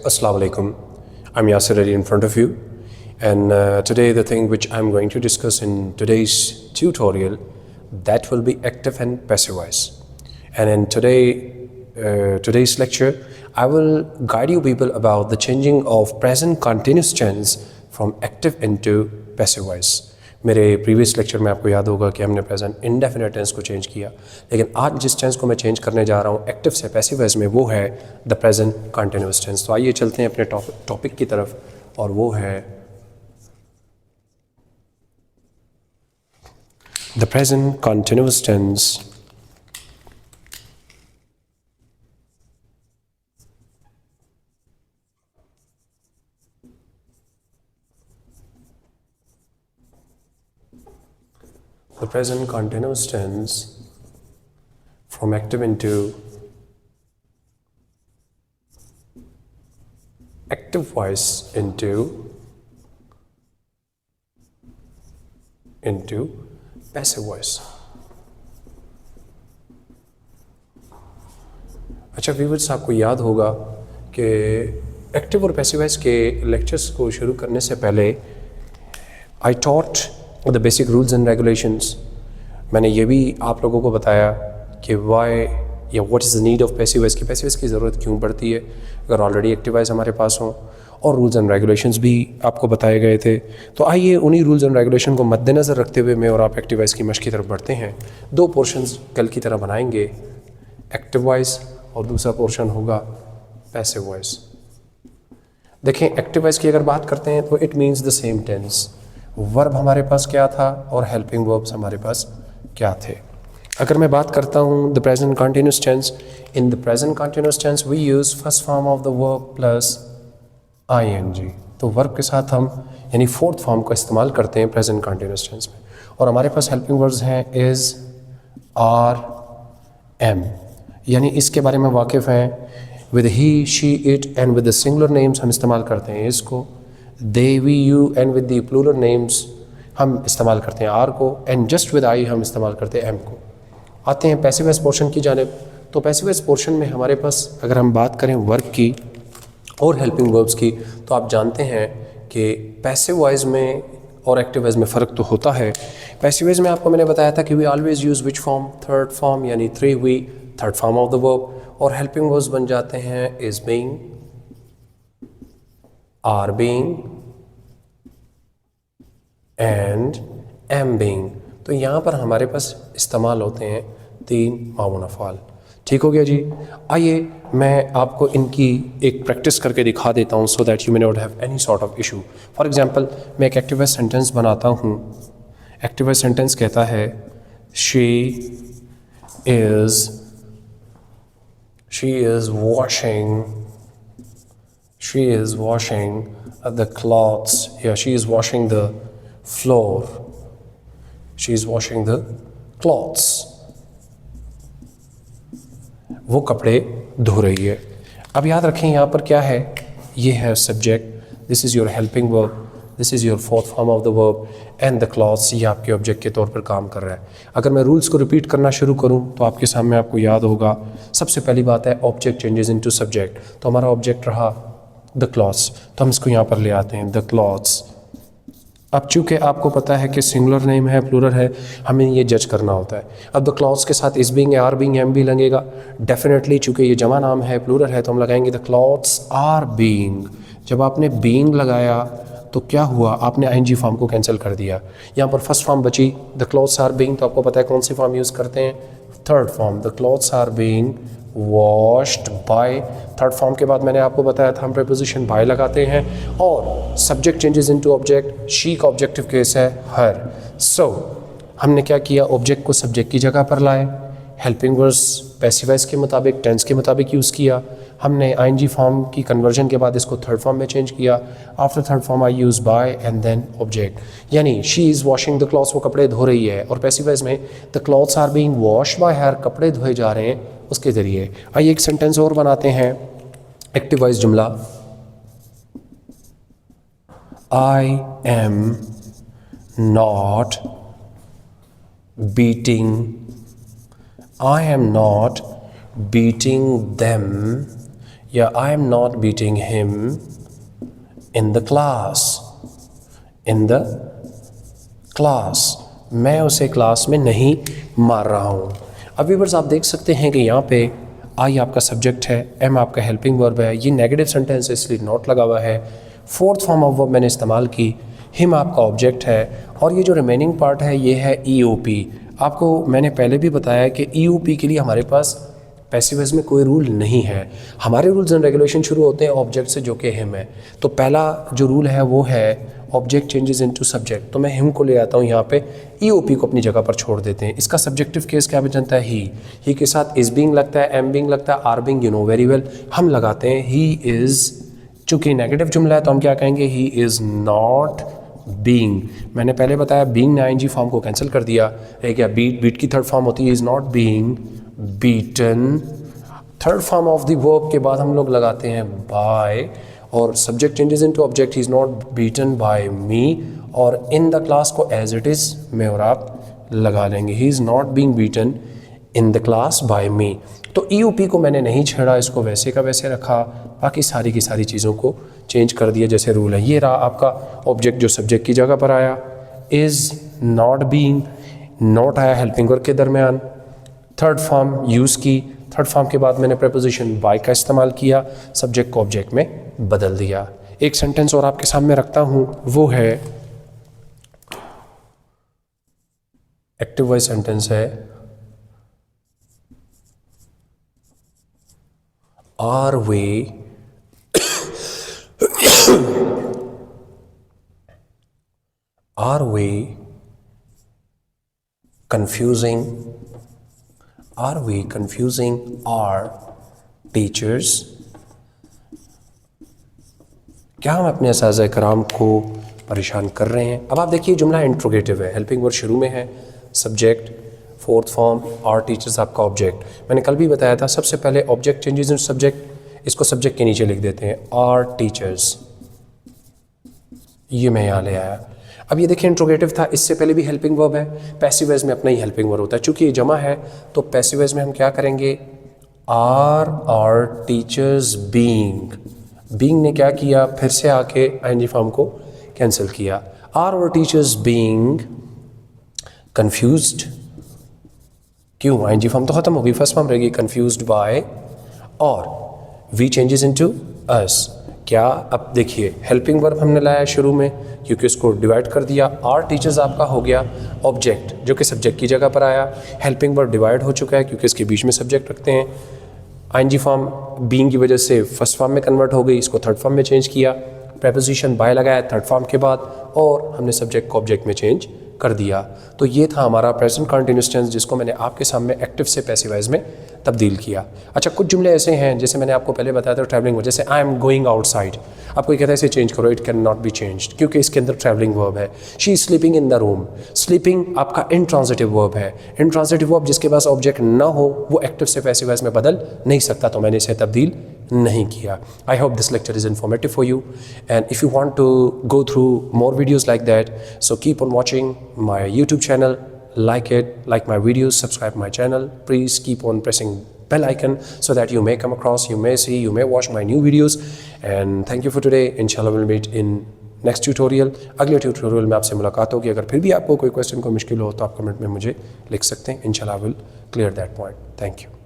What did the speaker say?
Assalamu alaikum. I'm Yasir Ali in front of you, and today the thing which I'm going to discuss in today's tutorial, that will be active and passive voice. And in today's lecture, I will guide you people about the changing of present continuous tense from active into passive voice. मेरे previous lecture में आपको याद होगा कि हमने present indefinite tense को change किया, लेकिन आज जिस टेंस को मैं चेंज करने जा रहा हूँ एक्टिव से पैसिव वॉइस में, वो है द प्रेजेंट कंटिन्यूअस टेंस। तो आइए चलते हैं अपने टॉपिक की तरफ, और वो है the present continuous tense. The present continuous tense from active into active voice into passive voice। अच्छा व्यूअर्स, आपको याद होगा कि एक्टिव और पैसिव वॉइस के लेक्चर्स को शुरू करने से पहले I taught the basic rules and regulations. मैंने ये भी आप लोगों को बताया कि वाई या what is the need of passive voice, की पैसिव वॉइस की ज़रूरत क्यों पड़ती है अगर ऑलरेडी एक्टिव वॉइस हमारे पास हो, और रूल्स एंड रेगुलेशंस भी आपको बताए गए थे। तो आइए उन्हीं रूल्स एंड रेगुलेशन को मद्देनज़र रखते हुए मैं और आप एक्टिव वॉइस की मश्क की तरफ बढ़ते हैं। दो पोर्शंस कल की तरह बनाएंगे, एक्टिव वॉइस और दूसरा पोर्शन होगा पैसिव वॉइस। देखें, एक्टिव वॉइस की अगर बात करते हैं तो it means the same tense. Verb हमारे पास क्या था और हेल्पिंग वर्ब्स हमारे पास क्या थे। अगर मैं बात करता हूँ the present continuous tense, in the present continuous tense we use first form of the verb plus ING. तो वर्ब के साथ हम यानी फोर्थ फॉर्म का इस्तेमाल करते हैं प्रेजेंट कंटिन्यूअस टेंस में, और हमारे पास हेल्पिंग वर्ब्स हैं इज़, आर, एम, यानी इसके बारे में वाकिफ़ हैं। With he, she, it and with the singular names हम इस्तेमाल करते हैं इसको, they, we, you and with the plural names हम इस्तेमाल करते हैं आर को, एंड जस्ट विद आई हम इस्तेमाल करते हैं एम को। आते हैं पैसिव वॉइस पोर्शन की जानिब। तो पैसिव वॉइस पोर्शन में हमारे पास अगर हम बात करें वर्ब की और हेल्पिंग वर्ब्स की, तो आप जानते हैं कि पैसिव वॉइस में और एक्टिव वॉइस में फ़र्क तो होता है। पैसिव वॉइस में आपको मैंने बताया था कि we always use which form, third form, यानी three V, third form of the verb, और हेल्पिंग वर्ब्स बन जाते हैं is being, are being and am being. तो यहाँ पर हमारे पास इस्तेमाल होते हैं तीन मामून अफ़आल। ठीक हो गया जी। आइए मैं आपको इनकी एक प्रैक्टिस करके दिखा देता हूँ so that you may not have any sort of issue. For example, मैं एक एक्टिव वॉइस सेंटेंस बनाता हूँ। एक्टिव वॉइस सेंटेंस कहता है she is washing the clothes, या she is washing the floor, she is washing the clothes, वो कपड़े धो रही है। अब याद रखें यहाँ पर क्या है, ये है subject, this is your helping verb, this is your fourth form of the verb, and the clothes ये आपके ऑब्जेक्ट के तौर पर काम कर रहा है। अगर मैं रूल्स को रिपीट करना शुरू करूँ तो आपके सामने आपको याद होगा, सबसे पहली बात है ऑब्जेक्ट चेंजेस इनटू सब्जेक्ट। तो हमारा ऑब्जेक्ट रहा द क्लॉथ्स, तो हम इसको यहाँ पर ले आते हैं द क्लॉथ्स। अब चूँकि आपको पता है कि सिंगुलर नेम है, प्लूरल है, हमें ये जज करना होता है। अब द क्लॉथ्स के साथ इस बीइंग, आर बीइंग, एम भी लगेगा डेफिनेटली, चूँकि ये जमा नाम है, प्लूरल है, तो हम लगाएंगे द क्लॉथ्स आर बीइंग। जब आपने बीइंग लगाया तो क्या हुआ, आपने आईएनजी फॉर्म को कैंसिल कर दिया। यहाँ पर फर्स्ट फॉर्म बची द क्लॉथ्स आर बीइंग, तो आपको पता है कौन सी फॉर्म यूज़ करते हैं, third form, the clothes are being washed by. Third form के बाद मैंने आपको बताया था हम प्रीपोजिशन बाय लगाते हैं, और subject changes into object, she का ऑब्जेक्टिव केस है हर। सो हमने क्या किया, ऑब्जेक्ट को सब्जेक्ट की जगह पर लाए, हेल्पिंग वर्ब्स पैसिव वॉइस के मुताबिक, टेंस के मुताबिक यूज़ किया। हमने आईएनजी फॉर्म की कन्वर्जन के बाद इसको थर्ड फॉर्म में चेंज किया। After third form I use by and then object, यानी she is washing the clothes, वो कपड़े धो रही है, और पैसिव वॉइस में the clothes are being washed by her, कपड़े धोए जा रहे हैं उसके ज़रिए। आइए एक सेंटेंस और बनाते हैं, एक्टिव वॉइस जुमला, I am not beating them, या I am not beating him in the class, in the class, मैं उसे क्लास में नहीं मार रहा हूँ। अब व्यूअर्स आप देख सकते हैं कि यहाँ पे आई आपका सब्जेक्ट है, एम आपका हेल्पिंग वर्ब है, ये नेगेटिव सेंटेंस है इसलिए नॉट लगा हुआ है। फोर्थ फॉर्म ऑफ वर्ब मैंने इस्तेमाल की, हिम आपका ऑब्जेक्ट है, और ये जो रिमेनिंग पार्ट है ये है EOP। आपको मैंने पहले भी बताया कि EOP के लिए हमारे पास पैसिव वॉइस में कोई रूल नहीं है। हमारे रूल्स एंड रेगुलेशन शुरू होते हैं ऑब्जेक्ट से जो कि हिम है। तो पहला जो रूल है वो है ऑब्जेक्ट चेंजेस इनटू सब्जेक्ट। तो मैं हिम को ले आता हूँ यहाँ पे, EOP को अपनी जगह पर छोड़ देते हैं। इसका सब्जेक्टिव केस क्या बनता है? ही के साथ इज बीइंग लगता है, एम बीइंग लगता है, are being, you know very well. हम लगाते हैं ही इज़, चूँकि नेगेटिव जुमला है तो हम क्या कहेंगे? ही इज़ नॉट बीइंग। मैंने पहले बताया बीइंग ने ING फॉर्म को कैंसिल कर दिया। है क्या? बीट की थर्ड फॉर्म होती है is not being beaten. Third form of the verb के बाद हम लोग लगाते हैं बाय, और subject changes into object, he is not beaten by me, और इन द क्लास को एज इट इज़ मैं और आप लगा लेंगे, he is not being beaten in the class by me. तो EOP को मैंने नहीं छेड़ा, इसको वैसे का वैसे रखा, बाकी सारी की सारी चीज़ों को चेंज कर दिया जैसे रूल है। ये रहा आपका ऑब्जेक्ट जो सब्जेक्ट की जगह पर आया, इज़ नॉट बीइंग, नॉट आया हेल्पिंग वर्ब के दरमियान, थर्ड फॉर्म यूज़ की, थर्ड फॉर्म के बाद मैंने प्रेपोजिशन बाय का इस्तेमाल किया, सब्जेक्ट को ऑब्जेक्ट में बदल दिया। एक सेंटेंस और आपके सामने रखता हूँ, वो है एक्टिव वॉइस सेंटेंस है, are they confusing our teachers? क्या हम अपने असातिज़ा कराम को परेशान कर रहे हैं? अब आप देखिए जुमला इंट्रोगेटिव है, हेल्पिंग वर्ब शुरू में है, subject, fourth form, are teachers आपका ऑब्जेक्ट। मैंने कल भी बताया था सबसे पहले ऑब्जेक्ट चेंजेस इन सब्जेक्ट, इसको सब्जेक्ट के नीचे लिख देते हैं, आर टीचर्स, ये मैं यहाँ ले आया। अब ये देखिए इंट्रोगेटिव था, इससे पहले भी हेल्पिंग वर्ब है, पैसिव वॉइस में अपना ही हेल्पिंग वर्ब होता है। चूँकि ये जमा है तो पैसिव वॉइस में हम क्या करेंगे? आर टीचर्स बीइंग ने क्या किया? फिर से आके ING फॉर्म को कैंसिल किया। आर और टीचर्स बीइंग कन्फ्यूज्ड, क्यों? ING फॉर्म तो ख़त्म होगी, फर्स्ट फॉर्म रहेगी कन्फ्यूज्ड बाय, और वी चेंजेस इनटू अस। क्या? अब देखिए हेल्पिंग वर्ब हमने लाया शुरू में क्योंकि इसको डिवाइड कर दिया, आर टीचर्स आपका हो गया ऑब्जेक्ट जो कि सब्जेक्ट की जगह पर आया, हेल्पिंग वर्ब डिवाइड हो चुका है क्योंकि इसके बीच में सब्जेक्ट रखते हैं, ING फॉर्म बीइंग की वजह से फर्स्ट फॉर्म में कन्वर्ट हो गई, इसको थर्ड फॉर्म में चेंज किया, प्रेपोजिशन बाय लगाया थर्ड फॉर्म के बाद, और हमने सब्जेक्ट को ऑब्जेक्ट में चेंज कर दिया। तो ये था हमारा प्रेजेंट कंटिन्यूअस टेंस जिसको मैंने आपके सामने एक्टिव से पैसिव वॉइस में तब्दील किया। अच्छा, कुछ जुमले ऐसे हैं जैसे मैंने आपको पहले बताया था ट्रैवलिंग वर्ब, जैसे आई एम गोइंग आउटसाइड, आपको कहता है इसे चेंज करो, it can not be changed क्योंकि इसके अंदर ट्रैवलिंग वर्ब है। She is sleeping in the room, sleeping आपका इंट्रांजिटिव वर्ब है, इंट्रांजिटिव वर्ब जिसके पास ऑब्जेक्ट ना हो वो एक्टिव से पैसिव वॉइस में बदल नहीं सकता, तो मैंने इसे तब्दील नहीं किया। I hope this lecture is informative for you, and if you want to go through more videos like that, so keep on watching my YouTube channel, like my videos, subscribe my channel, please keep on pressing bell icon so that you may come across, you may see, you may watch my new videos, and thank you for today. Inshallah we'll meet in next tutorial. अगले tutorial में आपसे मुलाकात होगी। अगर फिर भी आपको कोई क्वेश्चन को मुश्किल हो तो आप कमेंट में मुझे लिख सकते हैं, इंशाल्लाह I will clear that point. Thank you.